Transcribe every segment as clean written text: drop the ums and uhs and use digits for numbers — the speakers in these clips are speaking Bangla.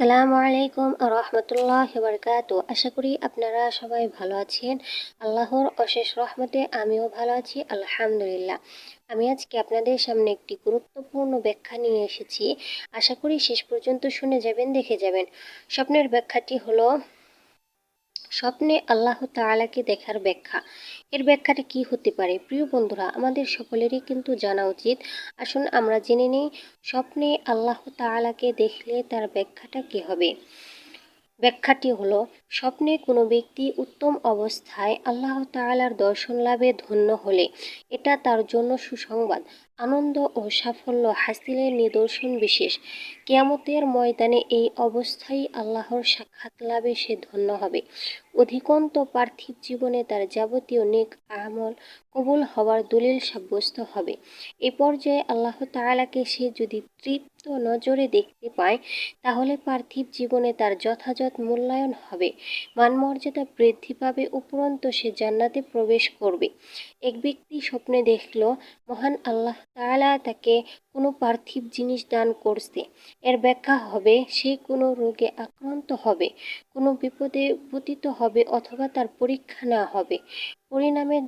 আসসালামু আলাইকুম রহমতুল্লাহি ওয়া বারাকাতুহু। আশা করি আপনারা সবাই ভালো আছেন। আল্লাহর অশেষ রহমতে আমিও ভালো আছি, আলহামদুলিল্লাহ। আমি আজকে আপনাদের সামনে একটি গুরুত্বপূর্ণ ব্যাখ্যা নিয়ে এসেছি। আশা করি শেষ পর্যন্ত শুনে যাবেন, দেখে যাবেন। স্বপ্নের ব্যাখ্যাটি হলো স্বপ্নে আল্লাহ তাআলাকে দেখার ব্যাখ্যা। এর ব্যাখ্যাটা কি হতে পারে? প্রিয় বন্ধুরা, আমাদের সকলেরই কিন্তু জানা উচিত। আসুন আমরা জেনে নিই, স্বপ্নে আল্লাহ তাআলাকে দেখলে তার ব্যাখ্যাটা কি হবে। ব্যাখ্যাটি হলো, স্বপ্নে কোনো ব্যক্তি উত্তম অবস্থায় আল্লাহ তাআলার দর্শন লাভে ধন্য হলে এটা তার জন্য সুসংবাদ, আনন্দ ও সাফল্য হাসিলের নিদর্শন বিশেষ। কিয়ামতের ময়দানে এই অবস্থায় আল্লাহর সাক্ষাৎ লাভে সে ধন্য হবে। অধিকন্ত পার্থিব জীবনে তার যাবতীয় নেক আমল কবুল হওয়ার দলিল সাব্যস্ত হবে। এ পর্যায়ে আল্লাহ তাআলাকে সে যদি তৃপ্ত নজরে দেখতে পায়, তাহলে পার্থিব জীবনে তার যথাযথ মূল্যায়ন হবে, মানমর্যাদা বৃদ্ধি পাবে, উপরন্তু সে জান্নাতে প্রবেশ করবে। এক ব্যক্তি স্বপ্নে দেখল মহান আল্লাহ তাআলা তাকে কোনো পার্থিব জিনিস দান করছে। এর ব্যাখ্যা হবে, সে কোনো রোগে আক্রান্ত হবে, কোনো বিপদে পতিত হবে অথবা তার পরীক্ষা না হবে। পরিণামে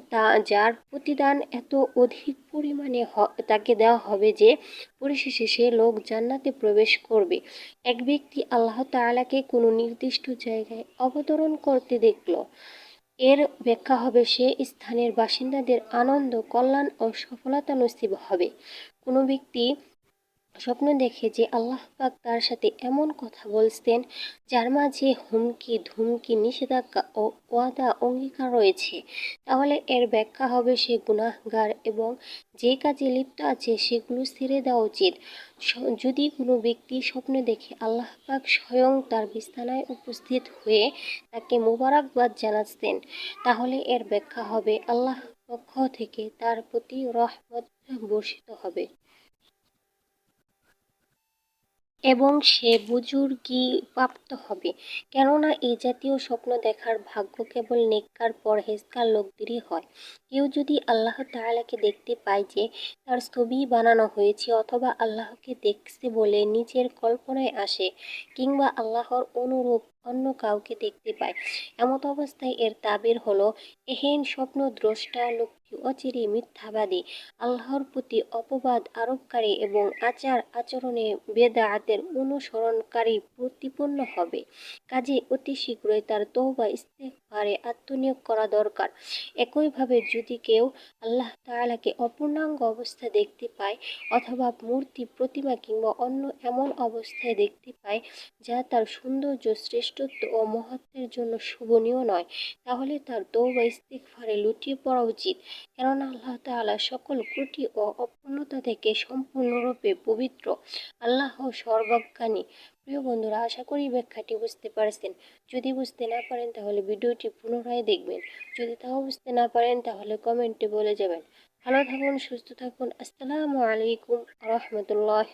যার প্রতিদান এত অধিক পরিমাণে তাকে দেওয়া হবে যে পরিশেষে সে লোক জান্নাতে প্রবেশ করবে। এক ব্যক্তি আল্লাহ তাআলাকে কোনো নির্দিষ্ট জায়গায় অবতরণ করতে দেখল। এর ব্যাখ্যা হবে, সে স্থানের বাসিন্দাদের আনন্দ, কল্যাণ ও সফলতা নসিব হবে। কোনো ব্যক্তি স্বপ্ন দেখে যে আল্লাহ পাক তার সাথে এমন কথা বলছেন যার মাঝে হুমকি ধুমকি, নিষেধাজ্ঞা ও ওয়াদা অঙ্গীকার রয়েছে, তাহলে এর ব্যাখ্যা হবে সে গুনাহগার এবং যে কাজে লিপ্ত আছে সেগুলো ছেড়ে দেওয়া উচিত। যদি কোনো ব্যক্তি স্বপ্নে দেখে আল্লাহ পাক স্বয়ং তার বিছানায় উপস্থিত হয়ে তাকে মোবারকবাদ জানাচ্ছেন, তাহলে এর ব্যাখ্যা হবে আল্লাহ পক্ষ থেকে তার প্রতি রহমত বর্ষিত হবে এবং সে বুজুর্গি প্রাপ্ত হবে। কেননা এই জাতীয় স্বপ্ন দেখার ভাগ্য কেবল নেককার পরহেজগার লোকদেরই হয়। কেউ যদি আল্লাহ তাআলাকে দেখতে পায় যে তার ছবি বানানো হয়েছে, অথবা আল্লাহকে দেখছে বলে নিজের কল্পনায় আসে, কিংবা আল্লাহর অনুরূপ অন্য কাউকে দেখতে পায়, এমত অবস্থায় এর তাবির হলো, এহেন স্বপ্ন দ্রষ্টা লোকটি অচিরে মিথ্যাবাদী, আল্লাহর প্রতি অপবাদ আরোপকারী এবং আচার আচরণে বেদাতের অনুসরণকারী প্রতিপন্ন হবে। কাজে অতি শীঘ্রই তার তওবা ইস্তেগফারে আত্মনিয়োগ করা দরকার। একইভাবে যদি কেউ আল্লাহ তাআলাকে অপূর্ণাঙ্গ অবস্থায় দেখতে পায়, অথবা মূর্তি, প্রতিমা কিংবা অন্য এমন অবস্থায় দেখতে পায় যা তার সৌন্দর্য, শ্রেষ্ঠত্ব ও মহত্বের জন্য শোভনীয় নয়, তাহলে তার তওবা ইস্তেগফারে লুটিয়ে পড়া উচিত। কেননা আল্লাহ তাআলা সকল ত্রুটি ও অপূর্ণতা থেকে সম্পূর্ণরূপে পবিত্র। আল্লাহ সর্বজ্ঞানী। প্রিয় বন্ধুরা, আশা করি ব্যাখ্যাটি বুঝতে পারছেন। যদি বুঝতে না পারেন তাহলে ভিডিওটি পুনরায় দেখবেন। যদি তাও বুঝতে না পারেন তাহলে কমেন্টে বলে যাবেন। ভালো থাকুন, সুস্থ থাকুন। আসসালামু আলাইকুম রহমতুল্লাহ।